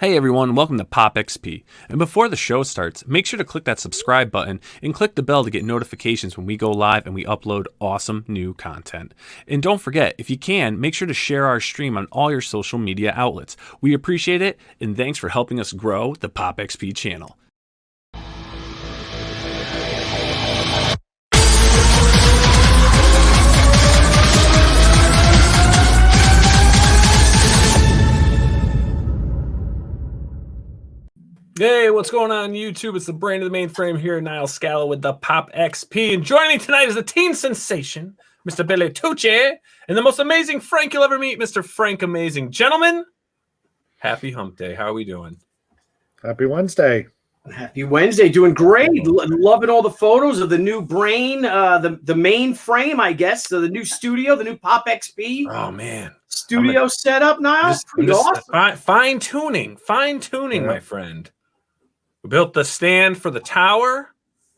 Hey everyone, welcome to Pop XP. And before the show starts, make sure to click that subscribe button and click the bell to get notifications when we go live and we upload awesome new content. And don't forget, if you can, make sure to share our stream on all your social media outlets. We appreciate it, and thanks for helping us grow the Pop XP channel. Hey, what's going on YouTube? It's the brain of the mainframe here, Nile Scala with the Pop XP. And joining me tonight is the teen sensation, Mr. Billy Tucci, and the most amazing Frank you'll ever meet, Mr. Frank Amazing. Gentlemen, happy hump day. How are we doing? Happy Wednesday. Happy Wednesday. Doing great. Loving all the photos of the new brain, the mainframe, I guess. So the new studio, the new Pop XP. Oh, man. Studio setup, Niall. Pretty awesome. Fine-tuning, my friend. We built the stand for the tower,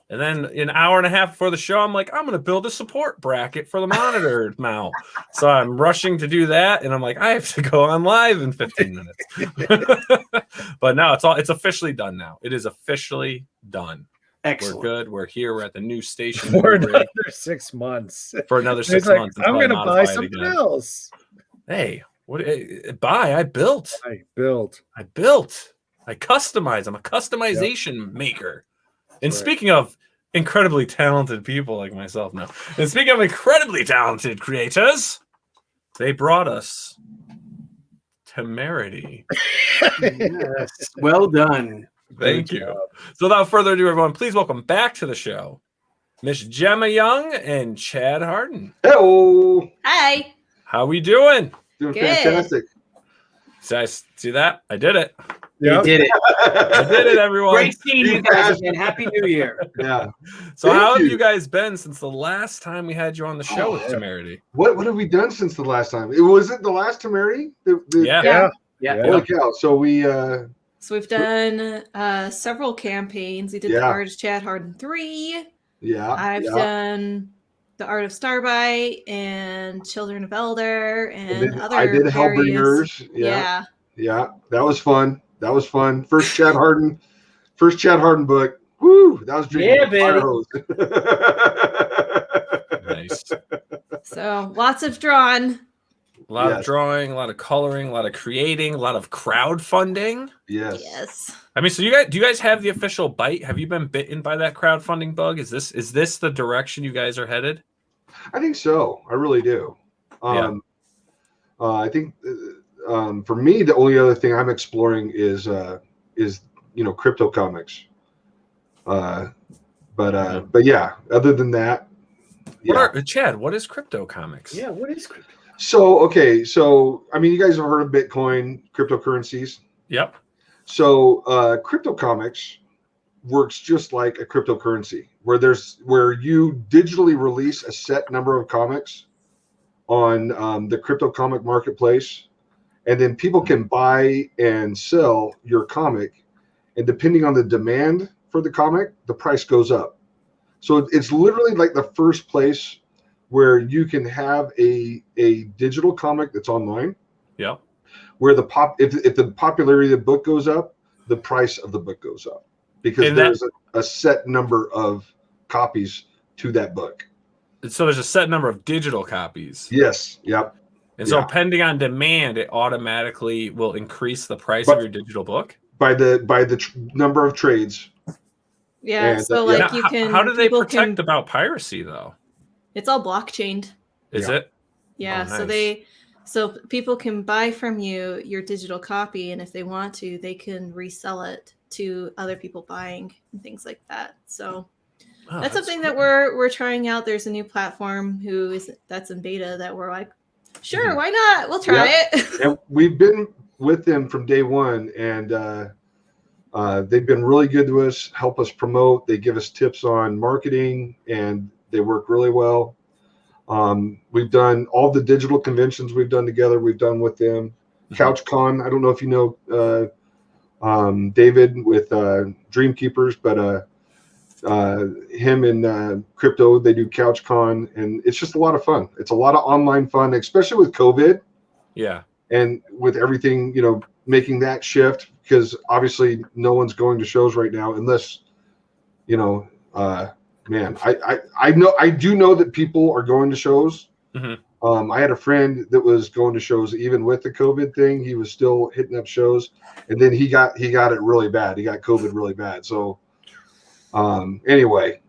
and then an hour and a half before the show, I'm like, I'm going to build a support bracket for the monitor mount. So I'm rushing to do that, and I'm like, I have to go on live in 15 minutes. But no, it's officially done now. It is officially done. Excellent. We're good. We're here. We're at the new station. For another 6 months. For another 6 months. I'm going to buy something else. Hey, what? Buy? I built. I customize. I'm a customization maker. And speaking of incredibly talented people like myself now, and speaking of incredibly talented creators, they brought us Temerity. Yes. Well done. Thank you. So without further ado, everyone, please welcome back to the show, Miss Jemma Young and Chad Hardin. Hello. Hi. How we doing? Doing Good. fantastic. See that? I did it. You did it. I did it, everyone. Great seeing you guys again. Happy New Year. Yeah. So Thank how have you. you guys been since the last time we had you on the show with Temerity? What have we done since the last time? Was it the last Temerity? Yeah. Holy cow. So we So we've done several campaigns. We did the Art of Chad Hardin 3. I've done the Art of Starbite and Children of Elder and other I did various... Hellbringers. Yeah. That was fun. First Chad Hardin book. Woo! That was drinking fire hose. Nice. So lots of drawn. A lot of drawing, a lot of coloring, a lot of creating, a lot of crowdfunding. Yes. I mean, so do you guys have the official bite? Have you been bitten by that crowdfunding bug? Is this the direction you guys are headed? I think so. I really do. I think for me, the only other thing I'm exploring is crypto comics. But yeah, other than that, Chad, what is crypto comics? Yeah, what is crypto? So I mean, you guys have heard of Bitcoin, cryptocurrencies. Yep. So crypto comics works just like a cryptocurrency, where you digitally release a set number of comics on the crypto comic marketplace, and then people can buy and sell your comic, and depending on the demand for the comic, the price goes up. So it's literally like the first place where you can have a digital comic that's online. Yeah. Where if the popularity of the book goes up, the price of the book goes up, because there's a set number of copies to that book. So there's a set number of digital copies. Yes. Yep. And so depending on demand, it automatically will increase the price of your digital book by the number of trades. Yeah. And, so like you can. How do they protect about piracy though? It's all blockchained. Is it? Yeah. Oh, nice. So people can buy from you your digital copy, and if they want to, they can resell it to other people buying and things like that. So that's something that we're trying out. There's a new platform that's in beta that we're like, sure, why not? We'll try it. And we've been with them from day one, and they've been really good to us, help us promote. They give us tips on marketing, and they work really well. We've done all the digital conventions we've done together. We've done with them. CouchCon. I don't know if you know David with Dreamkeepers, but him and Crypto, they do CouchCon, and it's just a lot of fun. It's a lot of online fun, especially with COVID. Yeah. And with everything, making that shift, because obviously no one's going to shows right now unless, you know, man, I do know that people are going to shows. Mm-hmm. I had a friend that was going to shows even with the COVID thing. He was still hitting up shows, and then he got it really bad. He got COVID really bad. So anyway,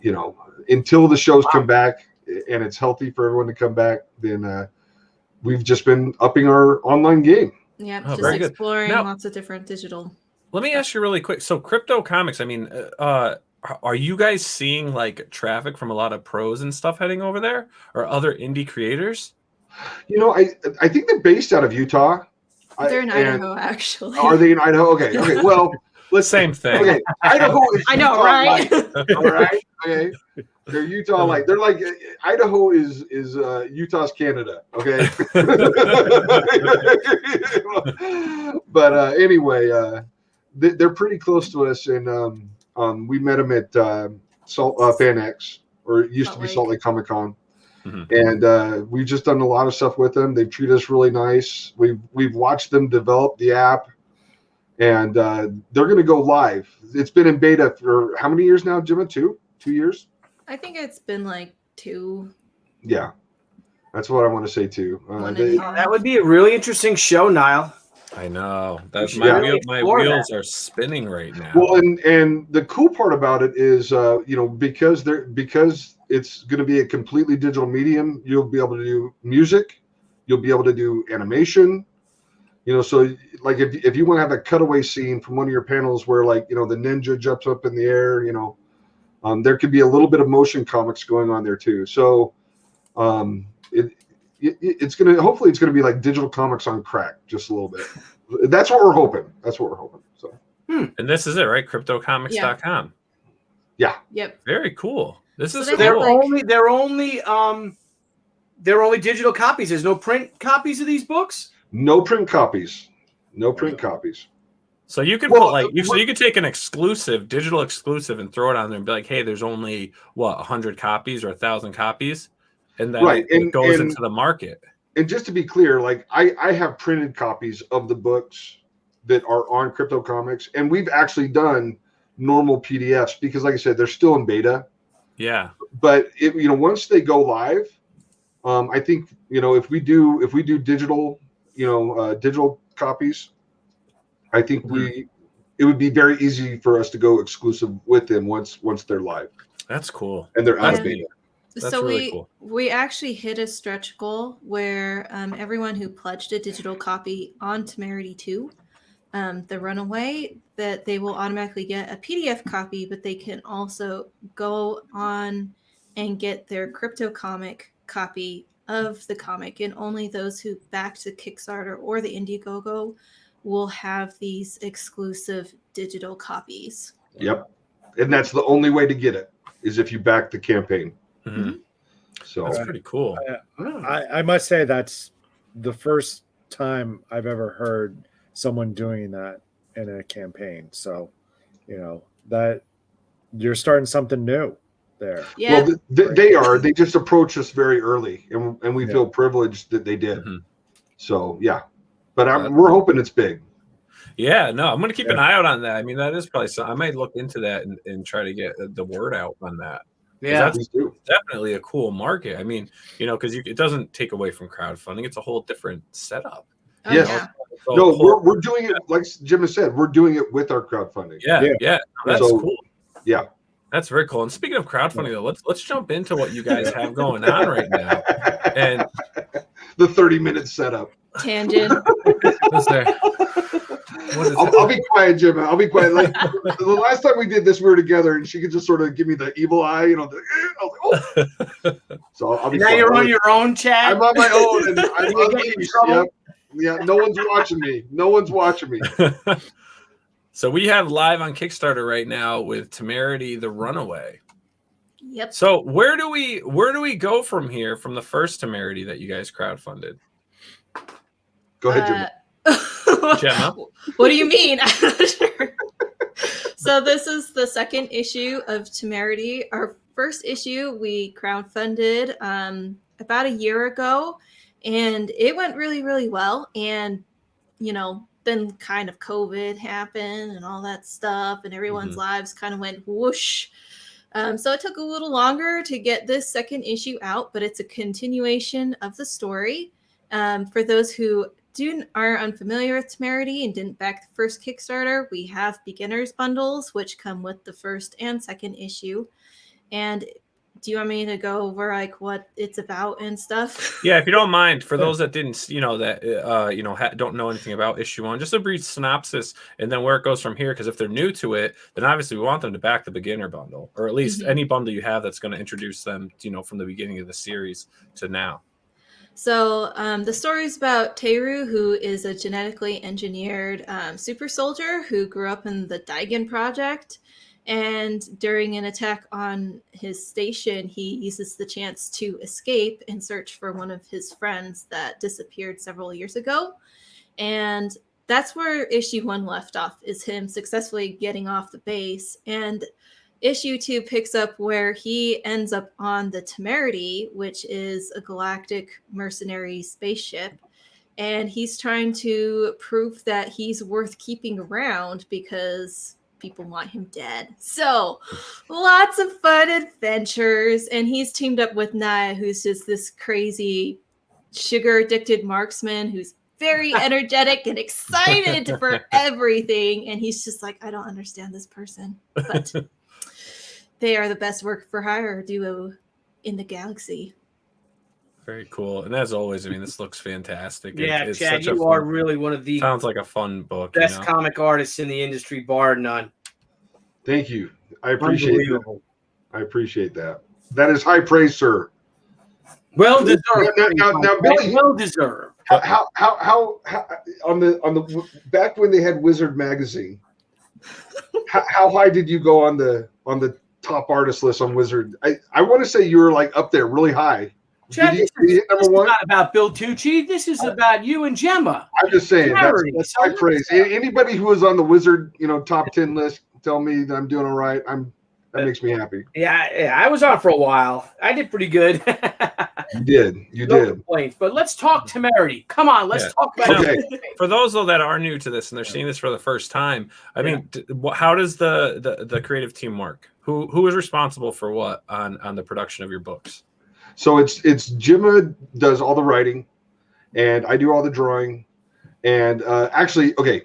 you know, until the shows come back and it's healthy for everyone to come back, then we've just been upping our online game. Yeah, Oh, just very good. exploring Now- lots of different digital. Let me ask you really quick. So crypto comics, I mean, are you guys seeing like traffic from a lot of pros and stuff heading over there, or other indie creators? You know, I think they're based out of Utah. They're in Idaho, actually. Are they in Idaho? Okay. Well, let's Same thing. Okay, Idaho is I know, Utah right? light, all right. Okay. They're Utah light. They're like Idaho is Utah's Canada. Okay. But anyway, they're pretty close to us, and we met them at Fan X, or it used to be Salt Lake Comic Con. Mm-hmm. And we've just done a lot of stuff with them. They've treated us really nice. We've watched them develop the app, and they're going to go live. It's been in beta for how many years now, Jemma? 2 years? I think it's been like 2. Yeah, that's what I want to say too. That would be a really interesting show, Nile. I know. That's Yeah. my wheels are spinning right now. Well, and the cool part about it is, you know, because it's going to be a completely digital medium, you'll be able to do music, you'll be able to do animation, you know. So like if you want to have a cutaway scene from one of your panels where, like, you know, the ninja jumps up in the air, you know, there could be a little bit of motion comics going on there too. So it's going to, hopefully it's going to be like digital comics on crack, just a little bit. That's what we're hoping. So and this is it, right? Cryptocomics.com. Yeah. Yep. Very cool. This is So They're cool. only digital copies. There's no print copies of these books. No print copies. No print copies. So you could Well, so you could take an exclusive, digital exclusive, and throw it on there and be like, hey, there's only 100 copies or 1,000 copies, and then it goes into the market. And just to be clear, like I have printed copies of the books that are on Crypto Comics, and we've actually done normal PDFs because, like I said, they're still in beta. Yeah. But you know, once they go live, I think, you know, if we do digital, you know, digital copies, I think it would be very easy for us to go exclusive with them once they're live. That's cool. And they're out of beta. That's so really cool. We actually hit a stretch goal where everyone who pledged a digital copy on Temerity 2, the Runaway, that they will automatically get a PDF copy, but they can also go on and get their crypto comic copy of the comic, and only those who backed the Kickstarter or the Indiegogo will have these exclusive digital copies. Yep. And that's the only way to get it, is if you back the campaign. Mm-hmm. So that's pretty cool. I must say that's the first time I've ever heard someone doing that in a campaign. So, you know, that you're starting something new there. Yeah. Well, they just approached us very early, and we feel privileged that they did. Mm-hmm. So yeah, but we're hoping it's big. Yeah, no, I'm going to keep an eye out on that. I mean, that is probably something I might look into that and try to get the word out on that. Yeah, that's definitely a cool market. I mean, you know, because it doesn't take away from crowdfunding; it's a whole different setup. Oh, yes. yeah. No, we're doing it like Jemma said. We're doing it with our crowdfunding. Yeah, that's cool. Yeah, that's very cool. And speaking of crowdfunding, though, let's jump into what you guys have going on right now. And the 30-minute setup. Tangent. I'll be quiet, Jemma. I'll be quiet. Like the last time we did this, we were together, and she could just sort of give me the evil eye, you know. I was like, oh. So I'll be now quiet. you're on your own, Chad. I'm on my own, and I'm on yeah, no one's watching me. No one's watching me. So we have live on Kickstarter right now with Temerity, the Runaway. Yep. So where do we go from here, from the first Temerity that you guys crowdfunded? Go ahead, Jemma. Jemma. What do you mean? I'm not sure. So this is the second issue of Temerity. Our first issue we crowdfunded about a year ago, and it went really, really well. And, you know, then kind of COVID happened and all that stuff, and everyone's lives kind of went whoosh. So it took a little longer to get this second issue out, but it's a continuation of the story. For those who are unfamiliar with Temerity and didn't back the first Kickstarter, we have beginners bundles, which come with the first and second issue. And do you want me to go over like what it's about and stuff? Yeah, if you don't mind, for those that didn't, don't know anything about issue 1, just a brief synopsis, and then where it goes from here. Because if they're new to it, then obviously we want them to back the beginner bundle, or at least any bundle you have that's going to introduce them, from the beginning of the series to now. So the story is about Teru, who is a genetically engineered super soldier who grew up in the Daigen Project. And during an attack on his station, he uses the chance to escape and search for one of his friends that disappeared several years ago. And that's where issue 1 left off, is him successfully getting off the base. And issue 2 picks up where he ends up on the Temerity, which is a galactic mercenary spaceship. And he's trying to prove that he's worth keeping around because people want him dead. So lots of fun adventures. And he's teamed up with Naya, who's just this crazy sugar addicted marksman who's very energetic and excited for everything. And he's just like, I don't understand this person, but they are the best work for hire duo in the galaxy. Very cool. And as always, I mean, this looks fantastic. Yeah, it's Chad, such you are really one of the sounds like a fun book. best comic artists in the industry, bar none. Thank you. I appreciate that. I appreciate that. That is high praise, sir. Well deserved. Now, Billy, well deserved. How on the back when they had Wizard magazine, how high did you go on the top artist list on Wizard? I want to say you were like up there, really high. Chad, Did this you is not about Bill Tucci. This is about you and Jemma. I'm just saying Temerity. that's high praise. Anybody who was on the Wizard, top 10 list, tell me that I'm doing all right. That makes me happy. Yeah, I was on for a while. I did pretty good. You did. Complaints. But let's talk Temerity. Come on, let's talk about it. For those though that are new to this and they're seeing this for the first time, I mean, how does the creative team work? Who is responsible for what on the production of your books? So it's Jemma does all the writing, and I do all the drawing, and actually, okay,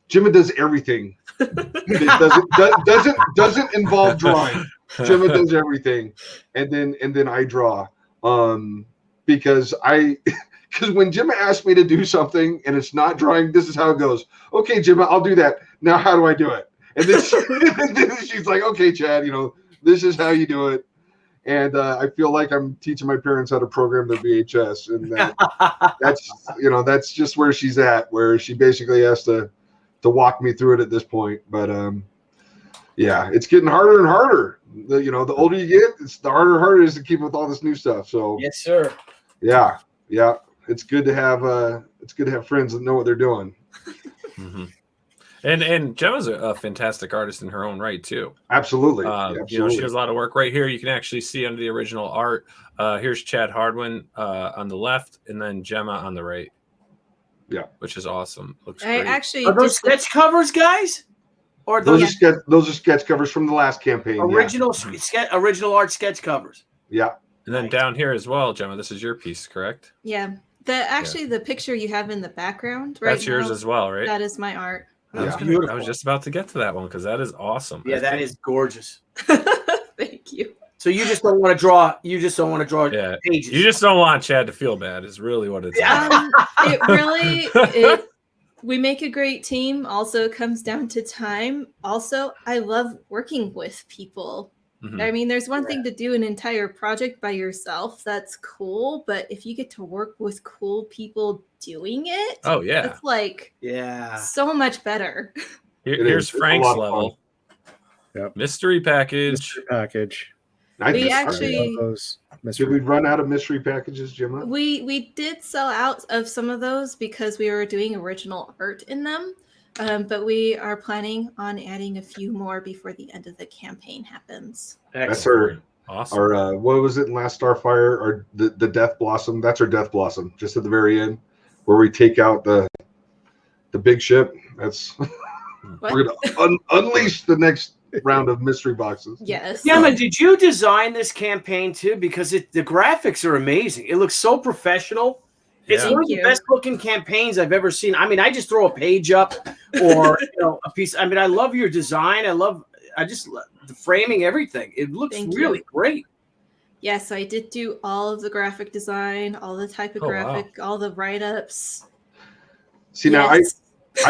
Jemma does everything. It doesn't involve drawing. Jemma does everything, and then I draw. Because when Jemma asks me to do something and it's not drawing, this is how it goes. Okay, Jemma, I'll do that. Now, how do I do it? And then she's like, okay, Chad, this is how you do it. And I feel like I'm teaching my parents how to program their VHS, and that's just where she's at, where she basically has to walk me through it at this point. But yeah, it's getting harder and harder. The older you get, it's the harder it is to keep with all this new stuff. So yes, sir. Yeah, it's good to have friends that know what they're doing. Mm-hmm. And Gemma's a fantastic artist in her own right too. Absolutely. She does a lot of work. Right here, you can actually see under the original art. Here's Chad Hardin on the left, and then Jemma on the right. Yeah, which is awesome. Looks I great. actually are those sketch covers, guys? Or those are sketch covers from the last campaign. Original art sketch covers. Yeah. And then down here as well, Jemma, this is your piece, correct? Yeah. The picture you have in the background right That's yours as well, right? That is my art. I was just about to get to that one because that is awesome. Yeah, that is gorgeous. Thank you. So you just don't want to draw. You just don't want to draw pages. You just don't want Chad to feel bad. Is really what it's. We make a great team. Also, it comes down to time. Also, I love working with people. Mm-hmm. I mean, there's one thing to do an entire project by yourself. That's cool. But if you get to work with cool people doing it, it's like so much better. Here's Frank's level. Yep. Mystery package. Mystery package. Did we run out of mystery packages, Jemma? We did sell out of some of those because we were doing original art in them. But we are planning on adding a few more before the end of the campaign happens. That's our awesome. Our what was it in Last Starfire? Or the Death Blossom? That's our Death Blossom, just at the very end, where we take out the the big ship. That's What? we're gonna unleash the next round of mystery boxes. Yes. Gemma, did you design this campaign too? Because the graphics are amazing. It looks so professional. It's Yeah. one of the best looking campaigns I've ever seen. I mean, I just throw a page up or a piece. I mean, I love your design. I just love the framing, everything. It looks really great. Yeah, so I did do all of the graphic design, all the typographic, all the write-ups. See, now I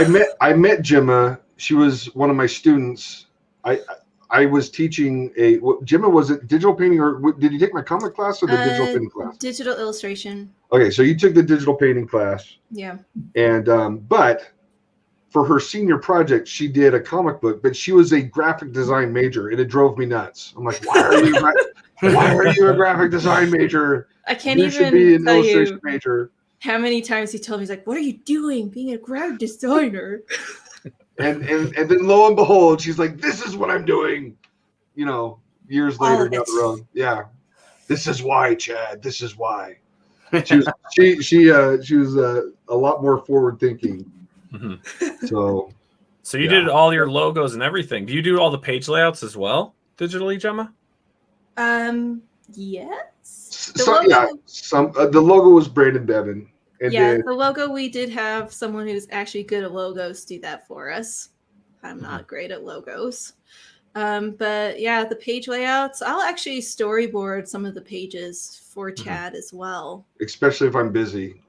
met Jemma. She was one of my students. I was teaching Jemma, was it digital painting, or did you take my comic class or the digital painting class? Digital illustration. Okay, so you took the digital painting class. Yeah. And but for her senior project, she did a comic book, but she was a graphic design major, and it drove me nuts. I'm like, why are you a graphic design major? I can't you even should be an tell illustration you major. how many times he told me, he's like, what are you doing being a graphic designer? And then lo and behold, she's like, this is what I'm doing, years later down the road. Yeah. This is why, Chad. This is why. She was a lot more forward thinking. Mm-hmm. So you did all your logos and everything. Do you do all the page layouts as well digitally, Jemma? Yes. The logo was Brandon Bevan. And the logo, we did have someone who's actually good at logos do that for us. I'm not great at logos. But yeah, the page layouts, I'll actually storyboard some of the pages for Chad as well. Especially if I'm busy.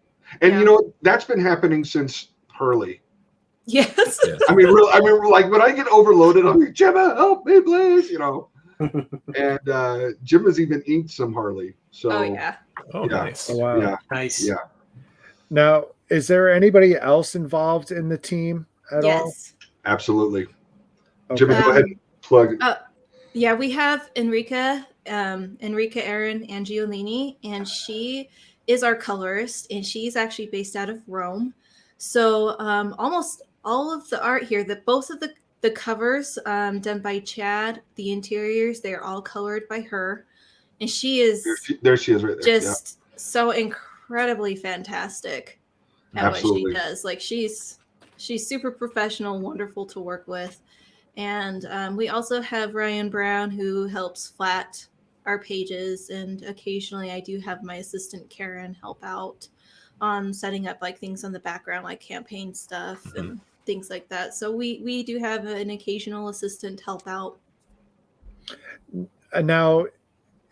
And that's been happening since Hurley. Yes. Yeah. I mean, like when I get overloaded, I'm like, Jemma, help me, please, And Jemma's even inked some Harley. So nice. Oh, wow. Yeah. Nice. Yeah. Now, is there anybody else involved in the team at all? Yes. Absolutely. Okay. Jemma, go ahead and plug. Yeah, we have Enrica Erin Angiolini, and she is our colorist, and she's actually based out of Rome. So almost all of the art here, both of the covers done by Chad, the interiors, they're all colored by her. And she is there she is right there. Just so incredibly fantastic at Absolutely. what she does. Like she's super professional, wonderful to work with. And we also have Ryan Brown, who helps flat our pages, and occasionally I do have my assistant Karen help out on setting up like things on the background, like campaign stuff and things like that. So we do have an occasional assistant help out. Now,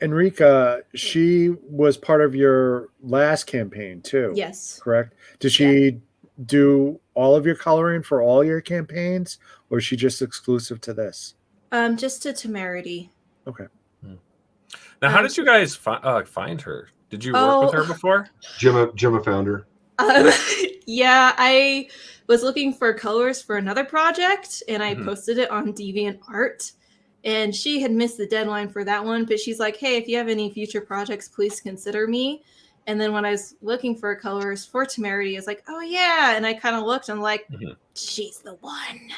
Enrica, she was part of your last campaign too. Yes. Correct? Did she do all of your coloring for all your campaigns, or is she just exclusive to this? Just to Temerity. Okay. Now, how did you guys find her? Did you work with her before? Jemma found her. Yeah, I was looking for colors for another project, and I posted it on DeviantArt, and she had missed the deadline for that one, but she's like, hey, if you have any future projects, please consider me. And then when I was looking for colors for Temerity, I was like, oh yeah, and I kind of looked, and I'm like, she's the one.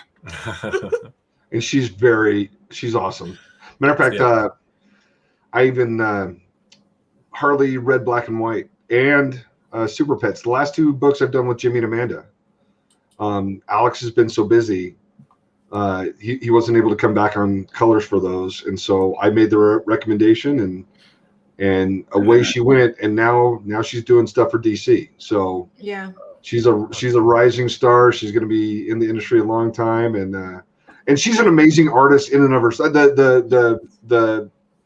And she's awesome. Matter of fact, I even Harley Red, Black, and White, and Super Pets. The last two books I've done with Jimmy and Amanda. Alex has been so busy. He wasn't able to come back on colors for those. And so I made the recommendation, and away she went. And now she's doing stuff for DC. So yeah, she's a rising star. She's going to be in the industry a long time. And she's an amazing artist in and of herself.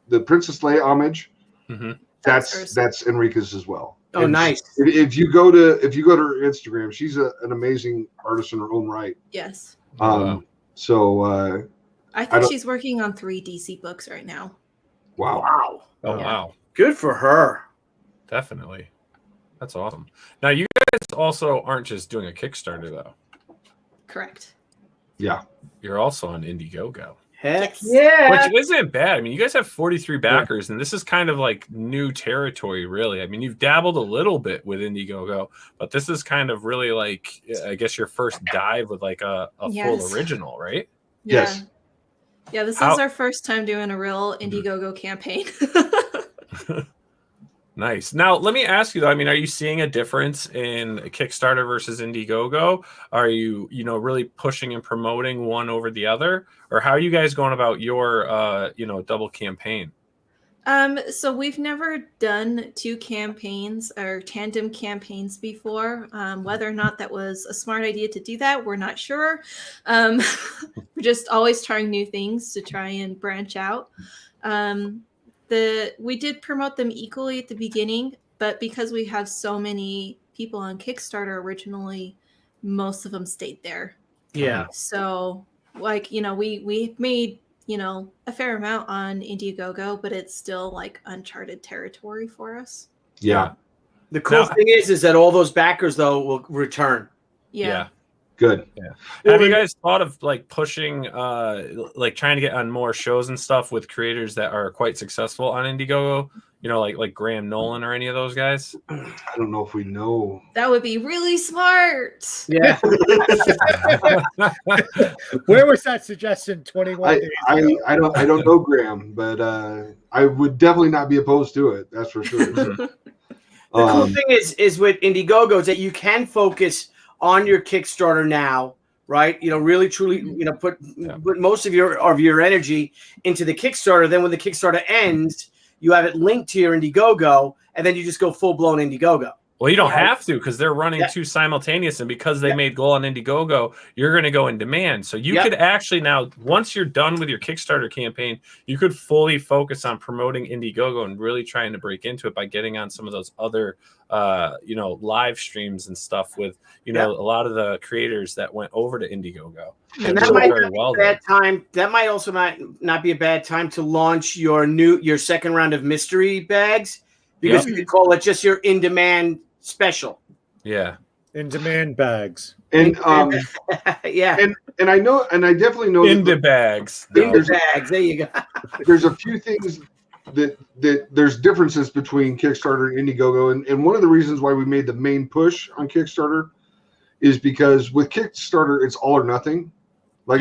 The Princess Leia homage, that's Enrica's as well. Oh, and nice. If you go to her Instagram, she's an amazing artist in her own right. Yes. So I think she's working on 3 DC books right now. Wow. Oh, wow. Good for her. Definitely. That's awesome. Now, you guys also aren't just doing a Kickstarter, though. Correct. Yeah. You're also on Indiegogo. Heck yeah. Which isn't bad. I mean, you guys have 43 backers, and this is kind of like new territory, really. I mean, you've dabbled a little bit with Indiegogo, but this is kind of really like, I guess, your first dive with like a full original, right? Yeah. Yes. Yeah, this is our first time doing a real Indiegogo campaign. Nice. Now, let me ask you though. I mean, are you seeing a difference in Kickstarter versus Indiegogo? Are you, really pushing and promoting one over the other, or how are you guys going about your, double campaign? So we've never done 2 campaigns or tandem campaigns before. Whether or not that was a smart idea to do that, we're not sure. We're just always trying new things to try and branch out. We did promote them equally at the beginning, but because we have so many people on Kickstarter originally, most of them stayed there. Yeah. So we made a fair amount on Indiegogo, but it's still like uncharted territory for us. Yeah. The cool thing is that all those backers though will return. Yeah. Good. Yeah. Have you guys thought of like pushing, like trying to get on more shows and stuff with creators that are quite successful on Indiegogo? Like Graham Nolan or any of those guys? I don't know if we know. That would be really smart. Yeah. Where was that suggestion 21 days ago? I don't know Graham, but I would definitely not be opposed to it. That's for sure. The cool thing is with Indiegogo is that you can focus on your Kickstarter now, right? Really truly, put most of your energy into the Kickstarter. Then when the Kickstarter ends, you have it linked to your Indiegogo, and then you just go full blown Indiegogo. Well, you don't have to, because they're running 2 simultaneous, and because they made goal on Indiegogo, you're going to go in demand. So you could actually now, once you're done with your Kickstarter campaign, you could fully focus on promoting Indiegogo and really trying to break into it by getting on some of those other, live streams and stuff with, a lot of the creators that went over to Indiegogo. And that might not be a bad time. That might also not be a bad time to launch your second round of mystery bags, because you could call it just your in-demand special. Yeah. In-demand bags. And yeah. And I know, and I definitely know in the bags. In the bags. There you go. There's a few things that there's differences between Kickstarter and Indiegogo, and one of the reasons why we made the main push on Kickstarter is because with Kickstarter it's all or nothing. Like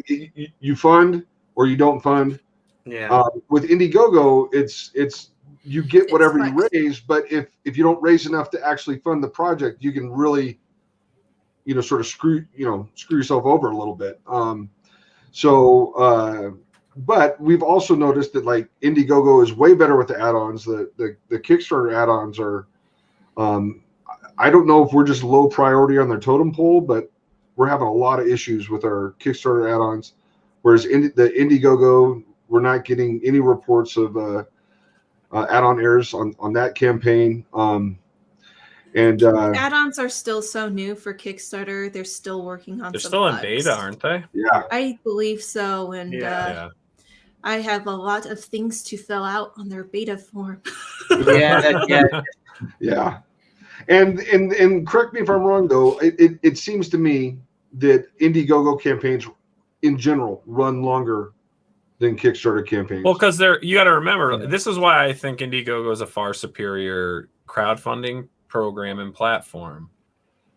you fund or you don't fund. Yeah. With Indiegogo, it's you get whatever you raise, but if you don't raise enough to actually fund the project, you can really, sort of screw yourself over a little bit. But we've also noticed that like Indiegogo is way better with the add-ons. The Kickstarter add-ons are, I don't know if we're just low priority on their totem pole, but we're having a lot of issues with our Kickstarter add-ons. Whereas the Indiegogo, we're not getting any reports of add-on errors on that campaign. Add-ons are still so new for Kickstarter. They're still working on. They're some still bugs. In beta, aren't they? Yeah, I believe so. And I have a lot of things to fill out on their beta form. Yeah. And correct me if I'm wrong though. It seems to me that Indiegogo campaigns in general run longer than Kickstarter campaigns. Well, because you got to remember, this is why I think Indiegogo is a far superior crowdfunding program and platform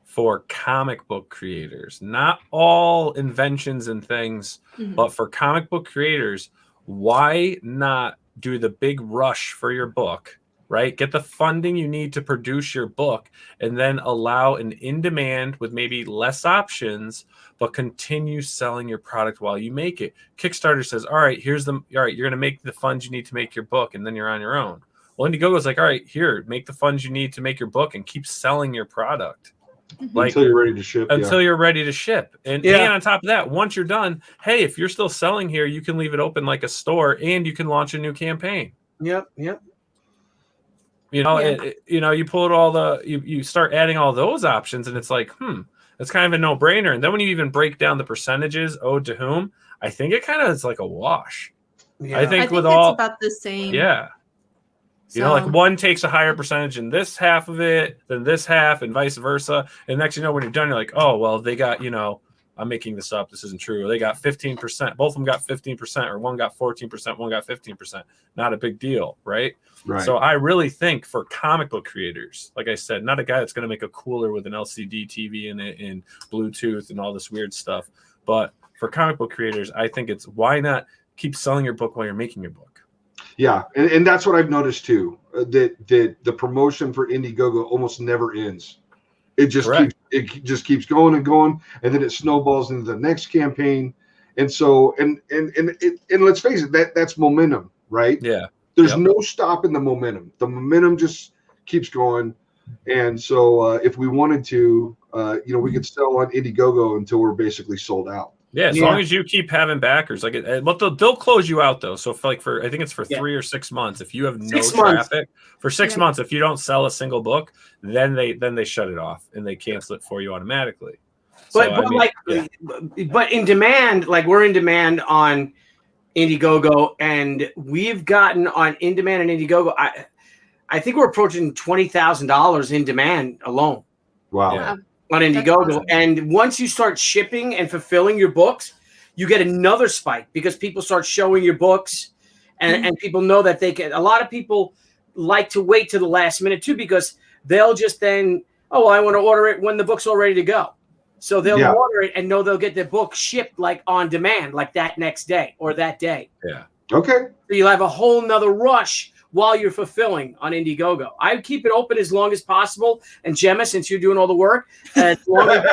for comic book creators. Not all inventions and things, but for comic book creators, why not do the big rush for your book, right? Get the funding you need to produce your book, and then allow an in-demand with maybe less options, but continue selling your product while you make it. Kickstarter says, all right, you're going to make the funds you need to make your book, and then you're on your own. Well, Indiegogo is like, all right, here, make the funds you need to make your book and keep selling your product. Like, until you're ready to ship. Until you're ready to ship. And on top of that, once you're done, hey, if you're still selling here, you can leave it open like a store, and you can launch a new campaign. Yep. You pull it you start adding all those options, and it's like, it's kind of a no-brainer. And then when you even break down the percentages owed to whom, I think it kind of is like a wash. Yeah. I think it's about the same. Yeah. Like one takes a higher percentage in this half of it than this half, and vice versa. And next, when you're done, you're like, oh, well, they got, I'm making this up. This isn't true. They got 15%. Both of them got 15%, or one got 14%, one got 15%. Not a big deal, right? Right. So I really think for comic book creators, like I said, not a guy that's going to make a cooler with an LCD TV in it and Bluetooth and all this weird stuff. But for comic book creators, I think it's why not keep selling your book while you're making your book? Yeah, and that's what I've noticed too. That the promotion for Indiegogo almost never ends. It just keeps going and going, and then it snowballs into the next campaign. And so and let's face it, that's momentum, right? Yeah. There's no stop in the momentum. The momentum just keeps going. And so if we wanted to, we could sell on Indiegogo until we're basically sold out. Yeah, as long as you keep having backers, like, but they'll close you out though. So for I think it's for 3 or 6 months. If you have no traffic for 6 months, if you don't sell a single book, then they shut it off and they cancel it for you automatically. But but in demand, like we're in demand on Indiegogo, and we've gotten on in demand and Indiegogo. I think we're approaching $20,000 in demand alone. Wow. Yeah. On Indiegogo. Awesome. And once you start shipping and fulfilling your books, you get another spike because people start showing your books and people know that they can. A lot of people like to wait to the last minute too, because they'll just then, I want to order it when the book's all ready to go. So they'll order it and know they'll get their book shipped like on demand, like that next day or that day. Yeah. Okay. So you'll have a whole nother rush while you're fulfilling on Indiegogo. I keep it open as long as possible. And Jemma, since you're doing all the work, as long as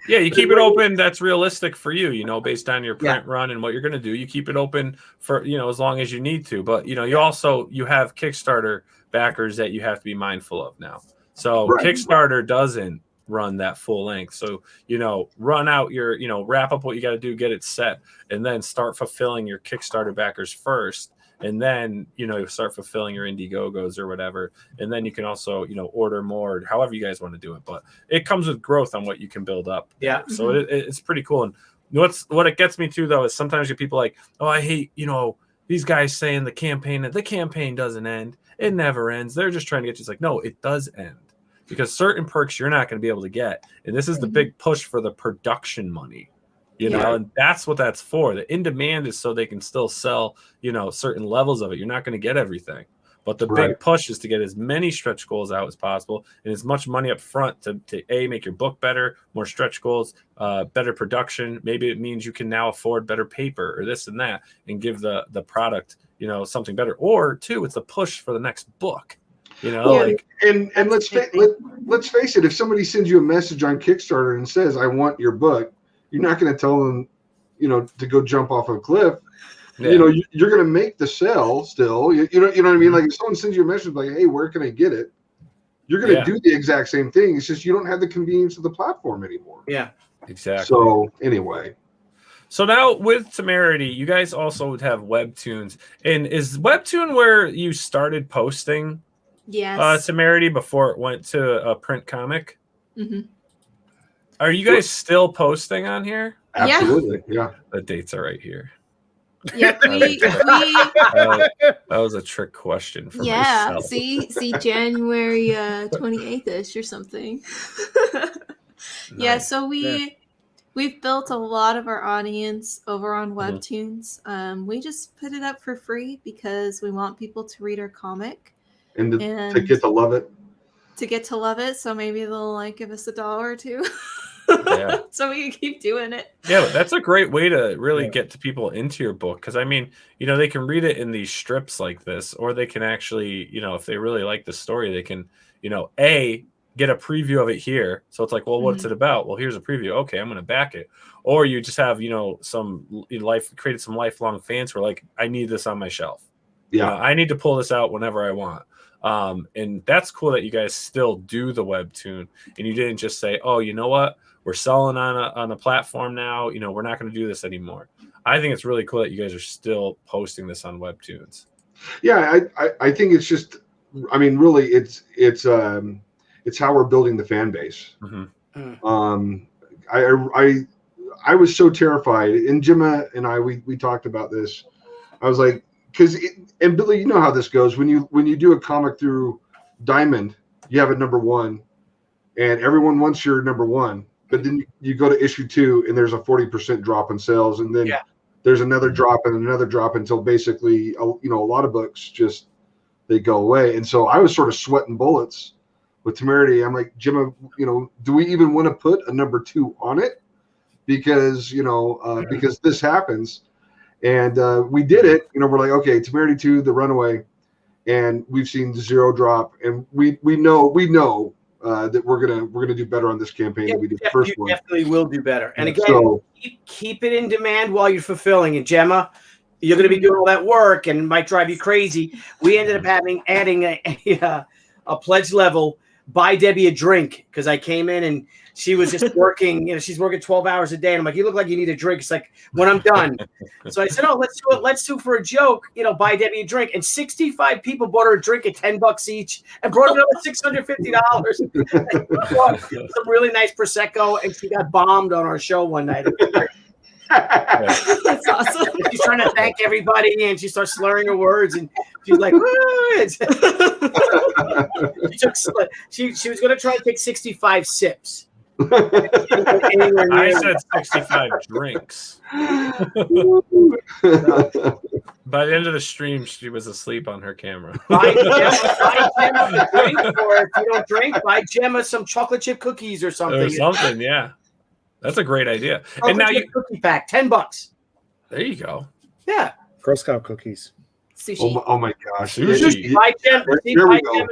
you keep it open. That's realistic for you, based on your print run and what you're going to do. You keep it open for, as long as you need to. But, you have Kickstarter backers that you have to be mindful of now. So Kickstarter doesn't run that full length. So, run out your, wrap up what you got to do, get it set, and then start fulfilling your Kickstarter backers first. And then, start fulfilling your Indiegogos or whatever. And then you can also, order more, however you guys want to do it. But it comes with growth on what you can build up. Yeah. So it's pretty cool. And what it gets me to, though, is sometimes you people like, I hate, these guys saying the campaign doesn't end. It never ends. They're just trying to get you. It's like, no, it does end. Because certain perks you're not going to be able to get. And this is the big push for the production money. And that's what that's for. The in demand is so they can still sell, certain levels of it. You're not going to get everything. But the big push is to get as many stretch goals out as possible and as much money up front to make your book better, more stretch goals, better production. Maybe it means you can now afford better paper or this and that and give the product, something better. Or two, it's a push for the next book. And let's face it, if somebody sends you a message on Kickstarter and says, I want your book, you're not going to tell them, to go jump off a cliff. Yeah. You're going to make the sale still. You know what I mean? Like if someone sends you a message like, hey, where can I get it? You're going to do the exact same thing. It's just you don't have the convenience of the platform anymore. Yeah, exactly. So anyway. So now with Temerity, you guys also would have Webtoons. And is Webtoon where you started posting Temerity before it went to a print comic? Mm-hmm. Are you guys still posting on here? Absolutely, yeah. The dates are right here. Yeah, that was a trick question for myself. see January 28th-ish or something. Yeah, so we've built a lot of our audience over on Webtoons. We just put it up for free because we want people to read our comic and to get to love it. So maybe they'll give us $1 or $2. Yeah. So we can keep doing it. Yeah, that's a great way to really get to people into your book. Because, they can read it in these strips like this, or they can actually, if they really like the story, they can, get a preview of it here. So it's like, well, what's it about? Well, here's a preview. Okay, I'm going to back it. Or you just have, created some lifelong fans who are like, I need this on my shelf. Yeah. I need to pull this out whenever I want. And that's cool that you guys still do the Webtoon and you didn't just say, oh, you know what? We're selling on a platform now. We're not going to do this anymore. I think it's really cool that you guys are still posting this on Webtoons. Yeah, I think it's just, really, it's how we're building the fan base. Mm-hmm. I was so terrified, and Jemma and we talked about this. I was like, and Billy, you know how this goes. When you do a comic through Diamond, you have a #1, and everyone wants your #1. But then you go to issue 2 and there's a 40% drop in sales. And then there's another drop and another drop until basically, a lot of books just, they go away. And so I was sort of sweating bullets with Temerity. I'm like, Jemma, do we even want to put a #2 on it? Because, because this happens. And we did it. We're like, okay, Temerity 2, the Runaway, and we've seen 0 drop, and we know that we're gonna do better on this campaign than we did the first one. Definitely will do better. And again, So, keep it in demand while you're fulfilling it, Jemma. You're going to be doing all that work, and it might drive you crazy. We ended up adding a pledge level. Buy Debbie a drink, because I came in and she was just working. She's working 12 hours a day, and I'm like, you look like you need a drink. It's like, when I'm done. So I said, oh, let's do it. Let's do for a joke. Buy Debbie a drink, and 65 people bought her a drink at $10 each, and brought another $650. Some really nice prosecco, and she got bombed on our show one night. That's awesome. She's trying to thank everybody, and she starts slurring her words, and she's like, she was going to try to take 65 sips. I said 65 drinks. By the end of the stream, she was asleep on her camera. Buy Jemma a drink, or if you don't drink, buy Jemma some chocolate chip cookies or something. Yeah. That's a great idea. And now cookie pack, $10. There you go. Yeah. Girl Scout cookies. Sushi. Oh my gosh. Sushi. Buy Jemma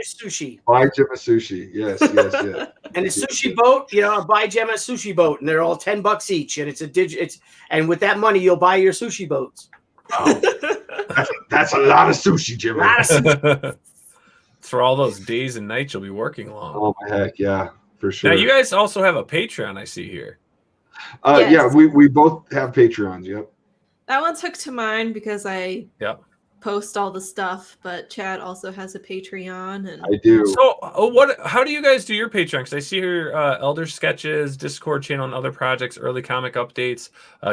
sushi. Buy Jemma sushi. Yes. And the sushi boat, buy Jemma sushi boat, and they're all $10 each, and and with that money, you'll buy your sushi boats. Oh, that's a lot of sushi, Jemma. It's for all those days and nights you'll be working long. Oh my heck, yeah, for sure. Now you guys also have a Patreon, I see here. Yes. Yeah, we both have Patreons. Yep. That one took to mine because I post all the stuff, but Chad also has a Patreon, and I do. So, how do you guys do your Patreon? Because I see here Elder Sketches, Discord channel, and other projects, early comic updates,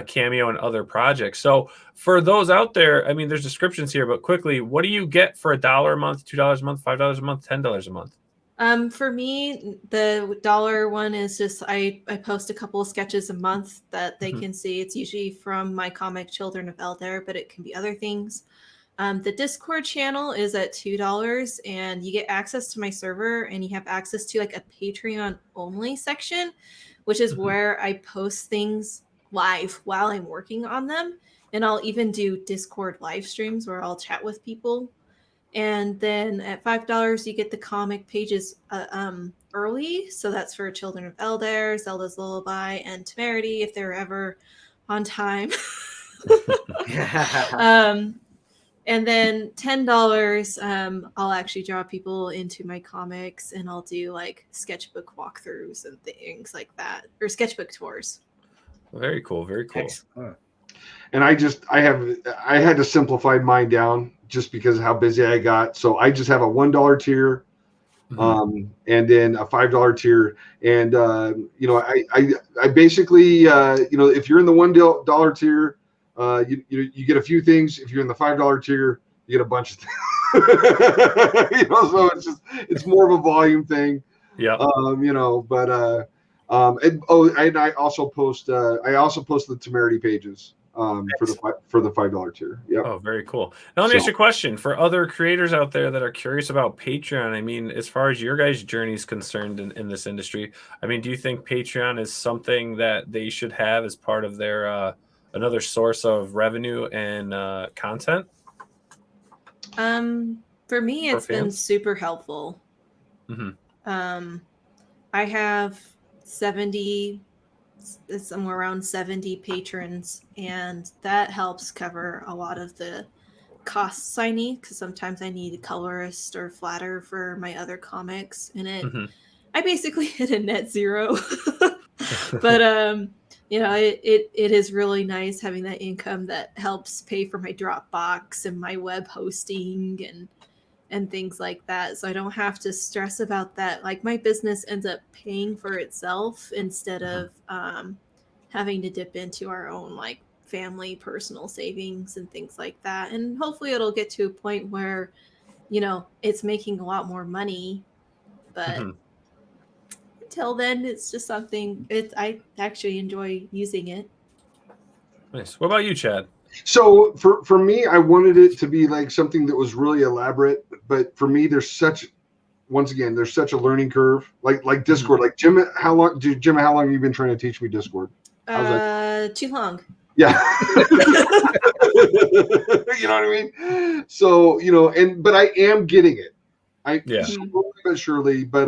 Cameo, and other projects. So, for those out there, I mean, there's descriptions here, but quickly, what do you get for $1 a month, $2 a month, $5 a month, $10 a month? For me, the $1 one is just I post a couple of sketches a month that they can see. It's usually from my comic Children of Elder, but it can be other things. The Discord channel is at $2, and you get access to my server, and you have access to like a Patreon only section, which is where I post things live while I'm working on them. And I'll even do Discord live streams where I'll chat with people. And then at $5, you get the comic pages early. So that's for Children of Elder, Zelda's Lullaby, and Temerity, if they're ever on time. And then $10, I'll actually draw people into my comics, and I'll do like sketchbook walkthroughs and things like that, or sketchbook tours. Very cool. Very cool. And I had to simplify mine down just because of how busy I got. So I just have a $1 tier, and then a $5 tier. And I basically if you're in the $1 tier, you get a few things. If you're in the $5 tier, you get a bunch of things. So it's more of a volume thing. Yeah. But and I also post the Temerity pages. For the $5 tier. Yeah. Oh, very cool. Now let me ask you a question for other creators out there that are curious about Patreon. I mean, as far as your guys' journey is concerned in this industry, I mean, do you think Patreon is something that they should have as part of their another source of revenue and content? For me, it's been super helpful. I have somewhere around 70 patrons, and that helps cover a lot of the costs I need, because sometimes I need a colorist or flatter for my other comics, and I basically hit a net zero. But it is really nice having that income that helps pay for my Dropbox and my web hosting and things like that, so I don't have to stress about that. Like, my business ends up paying for itself instead of having to dip into our own like family personal savings and things like that. And hopefully it'll get to a point where it's making a lot more money, but until then, it's just something I actually enjoy using it. Nice. What about you, Chad? So for me, I wanted it to be like something that was really elaborate, but for me, there's such a learning curve. Like Discord. Like Jemma, how long have you been trying to teach me Discord? Too long. Yeah. You know what I mean? So, but I am getting it. Slowly but surely. But,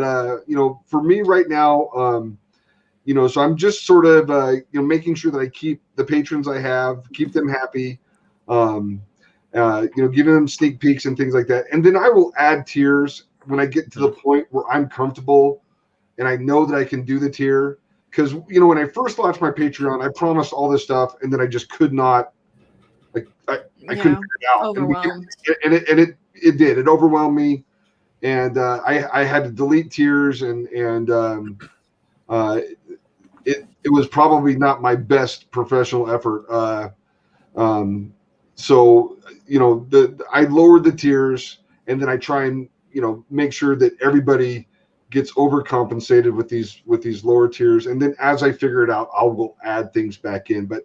for me right now, so I'm just sort of, making sure that I keep the patrons I have, keep them happy, giving them sneak peeks and things like that. And then I will add tiers when I get to the point where I'm comfortable and I know that I can do the tier. Because, when I first launched my Patreon, I promised all this stuff and then I just could not, I couldn't figure it out. Overwhelmed. And it did. It overwhelmed me. And I had to delete tiers and it was probably not my best professional effort. So, I lowered the tiers and then I try and, make sure that everybody gets overcompensated with these lower tiers. And then as I figure it out, will add things back in. But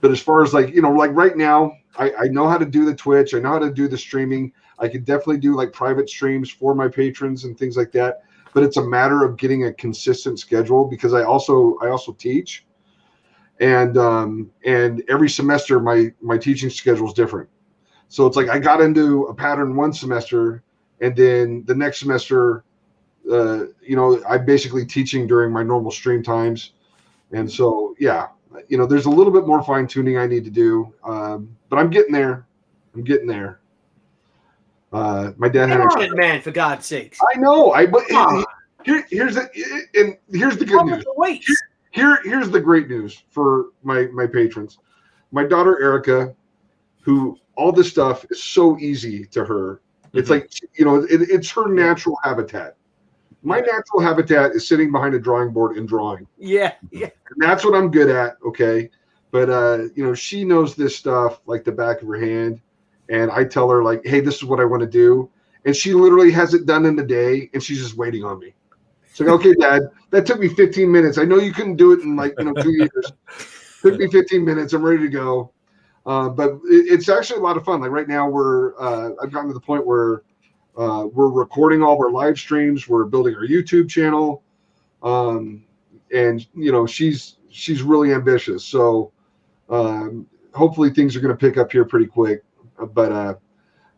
as far as like right now, I know how to do the Twitch. I know how to do the streaming. I could definitely do like private streams for my patrons and things like that. But it's a matter of getting a consistent schedule because I also teach, and every semester my teaching schedule is different. So it's like I got into a pattern one semester, and then the next semester, I'm basically teaching during my normal stream times, and so there's a little bit more fine tuning I need to do, but I'm getting there. My dad had on it, man, for God's sakes. I know. Here's the good news. Wait. Here's the great news for my patrons. My daughter Erica, who all this stuff is so easy to her. It's like it's her natural habitat. My natural habitat is sitting behind a drawing board and drawing. Yeah. And that's what I'm good at. Okay, but she knows this stuff like the back of her hand. And I tell her like, hey, this is what I want to do. And she literally has it done in a day and she's just waiting on me. It's like, okay, Dad, that took me 15 minutes. I know you couldn't do it in 2 years. Took me 15 minutes. I'm ready to go. But it's actually a lot of fun. Like right now I've gotten to the point where we're recording all of our live streams. We're building our YouTube channel. And she's really ambitious. So hopefully things are going to pick up here pretty quick. But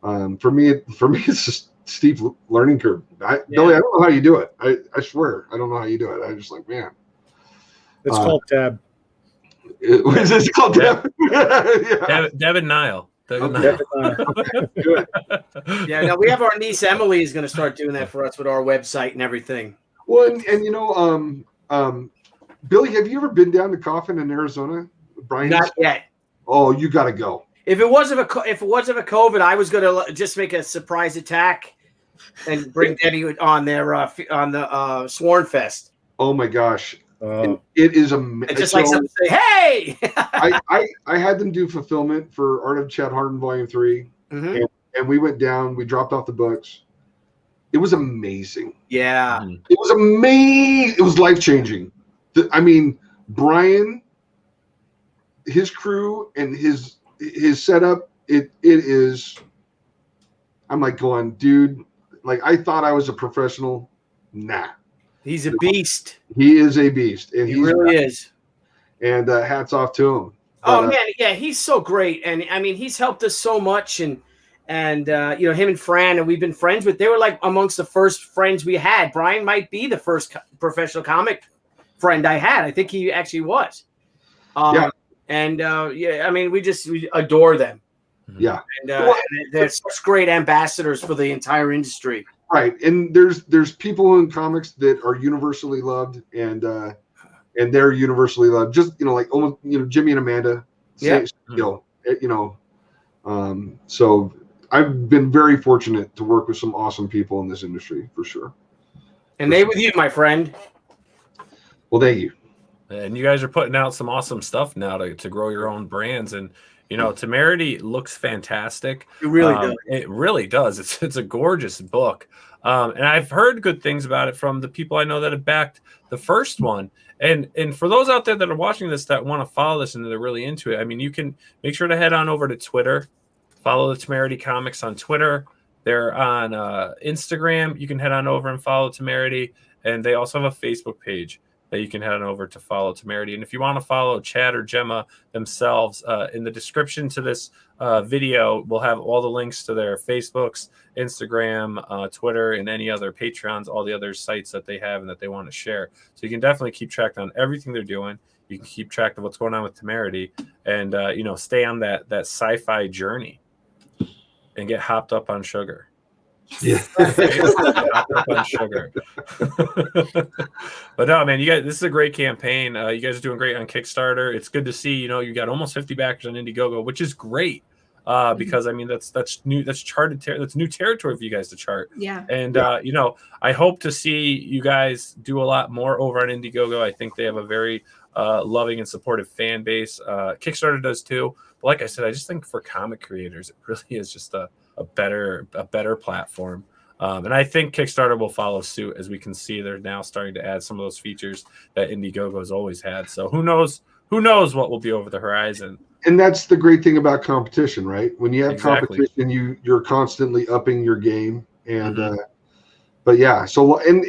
for me, it's just steep learning curve. Billy, I don't know how you do it. I swear, I don't know how you do it. I'm just like, man. It's called Deb. Is this called Deb? Deb and Nile. Okay. Good. Yeah, now we have our niece Emily is going to start doing that for us with our website and everything. Well, and Billy, have you ever been down to Coffin in Arizona? Brian? Not yet. Oh, you got to go. If it wasn't of a COVID, I was going to just make a surprise attack and bring Debbie on there on the Sworn Fest. Oh my gosh, it is amazing. Just like something say, hey. I had them do fulfillment for Art of Chad Hardin Volume 3, and we went down. We dropped off the books. It was amazing. Yeah, it was amazing. It was life changing. I mean, Brian, his crew, and his setup, it is. I'm like going, dude. Like I thought I was a professional. Nah, he's a beast. He is a beast, and he really is. And hats off to him. Oh man, yeah, he's so great, and I mean, he's helped us so much, and him and Fran, and we've been friends with. They were like amongst the first friends we had. Brian might be the first professional comic friend I had. I think he actually was. Yeah. And I mean, we adore them. Yeah. And they're such great ambassadors for the entire industry. Right. And there's people in comics that are universally loved and they're universally loved. Just, like almost, Jimmy and Amanda. Yeah. So I've been very fortunate to work with some awesome people in this industry for sure. And they with you, my friend. Well, thank you. And you guys are putting out some awesome stuff now to grow your own brands. And, Temerity looks fantastic. It really does. It really does. It's a gorgeous book. And I've heard good things about it from the people I know that have backed the first one. And for those out there that are watching this that want to follow this and they're really into it, I mean, you can make sure to head on over to Twitter. Follow the Temerity Comics on Twitter. They're on Instagram. You can head on over and follow Temerity. And they also have a Facebook page. that you can head on over to follow Temerity. And if you want to follow Chad or Jemma themselves, in the description to this video, we'll have all the links to their Facebooks, Instagram, Twitter, and any other Patreons, all the other sites that they have and that they want to share. So you can definitely keep track on everything they're doing. You can keep track of what's going on with Temerity and, stay on that sci-fi journey and get hopped up on sugar. Yeah. Hopped up on sugar. But no, man, this is a great campaign. You guys are doing great on Kickstarter. It's good to see, you got almost 50 backers on Indiegogo, which is great. Because that's new, that's charted, that's new territory for you guys to chart. Yeah. And, I hope to see you guys do a lot more over on Indiegogo. I think they have a very loving and supportive fan base. Kickstarter does too. But like I said, I just think for comic creators, it really is just a better platform. And I think Kickstarter will follow suit. As we can see, they're now starting to add some of those features that Indiegogo has always had. So who knows what will be over the horizon. And that's the great thing about competition, right? When you have Exactly. competition, you're constantly upping your game. And but yeah, so and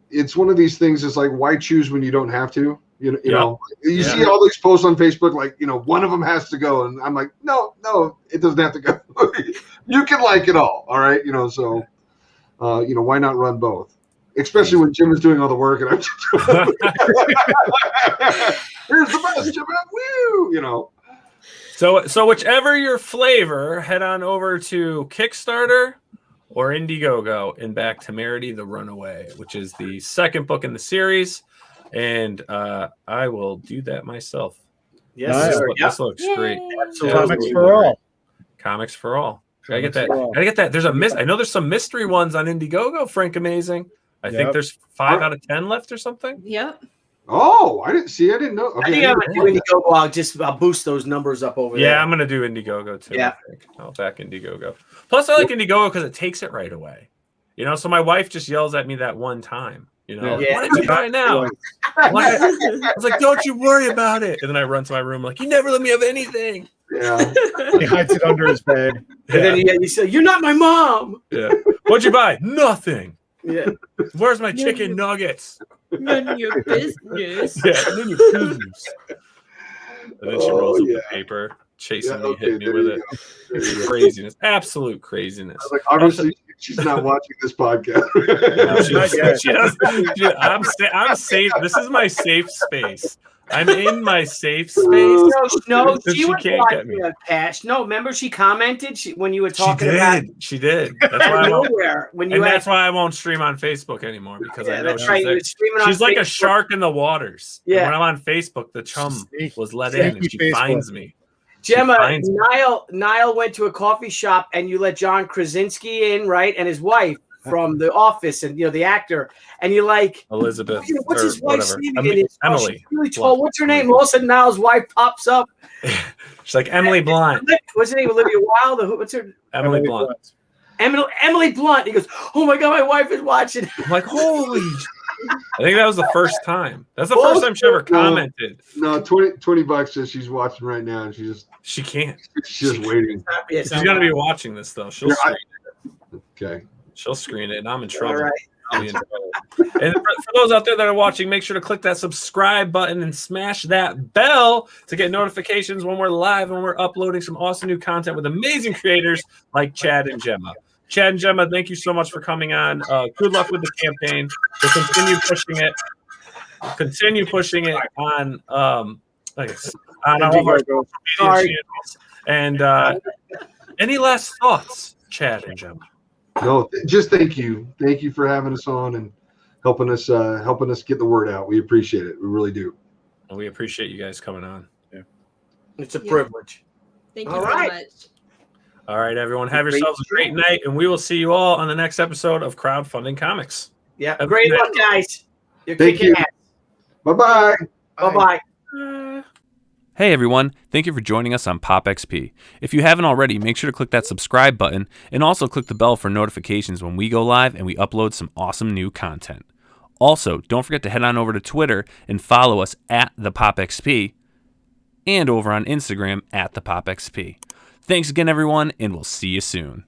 it's one of these things. It's like, why choose when you don't have to? You see all these posts on Facebook, like, one of them has to go, and I'm like, no, it doesn't have to go. You can like it all right? So why not run both? Especially when Jim is doing all the work, and I'm just here's the best, Jim, woo, So whichever your flavor, head on over to Kickstarter or Indiegogo and back Temerity, the Runaway, which is the second book in the series. And I will do that myself. Yes, This looks great. Comics for all. Comics for all. Gotta get that. There's I know there's some mystery ones on Indiegogo, Frank Amazing. I think there's 5 out of 10 left or something. Yep. Oh, I didn't know. Okay. I think I'm gonna do Indiegogo. I'll boost those numbers up over there. Yeah, I'm gonna do Indiegogo too. Yeah. I think. I'll back Indiegogo. Plus, I like Indiegogo because it takes it right away. So my wife just yells at me that one time. Why did you buy now? I was like, don't you worry about it. And then I run to my room like, you never let me have anything. Yeah. He hides it under his bed. And then you say, you're not my mom. Yeah. What'd you buy? Nothing. Yeah. Where's my chicken nuggets? None of your business. Yeah, none of your business. And then she rolls up the paper, chasing me, hitting me with it. It's craziness. Absolute craziness. I was like, obviously, she's not watching this podcast. I'm safe. This is my safe space. I'm in my safe space. No, she can't get me. Cash. No, remember she commented when you were talking about. She did. That's why that's why I won't stream on Facebook anymore, because I know she's like a shark in the waters. Yeah. And when I'm on Facebook, the chum was let in, and she finds me. Gemma, Nile went to a coffee shop, and you let John Krasinski in, right, and his wife from The Office, and the actor, and you're like, Elizabeth. What's his wife's name? Emily. Really tall. What's her name? All of a sudden, Nile's wife pops up. She's like Emily Blunt. What's her name? Olivia Wilde. What's her? Emily Blunt. Emily Blunt. He goes, oh my God, my wife is watching. I'm like, holy. I think that was the first time. That's the first time she ever commented. No, $20 says she's watching right now, and she can't. She's just waiting. She's gonna be watching this though. She'll screen it. Okay. She'll screen it, and I'm in trouble. All right. I'll be in trouble. And for those out there that are watching, make sure to click that subscribe button and smash that bell to get notifications when we're live and when we're uploading some awesome new content with amazing creators like Chad and Jemma. Chad and Jemma, thank you so much for coming on. Good luck with the campaign. We'll continue pushing it. Continue pushing it on all of our social media channels. And any last thoughts, Chad and Jemma? No, just thank you. Thank you for having us on and helping us get the word out. We appreciate it. We really do. And we appreciate you guys coming on. Yeah. It's a privilege. Thank you so much. All right, everyone. Have yourselves a great night, and we will see you all on the next episode of Crowdfunding Comics. Yeah. Great luck, guys. You're Thank kicking you. ass. Bye-bye. Bye-bye. Hey everyone, thank you for joining us on Pop XP. If you haven't already, make sure to click that subscribe button and also click the bell for notifications when we go live and we upload some awesome new content. Also, don't forget to head on over to Twitter and follow us at the Pop XP and over on Instagram at the Pop XP. Thanks again everyone, and we'll see you soon.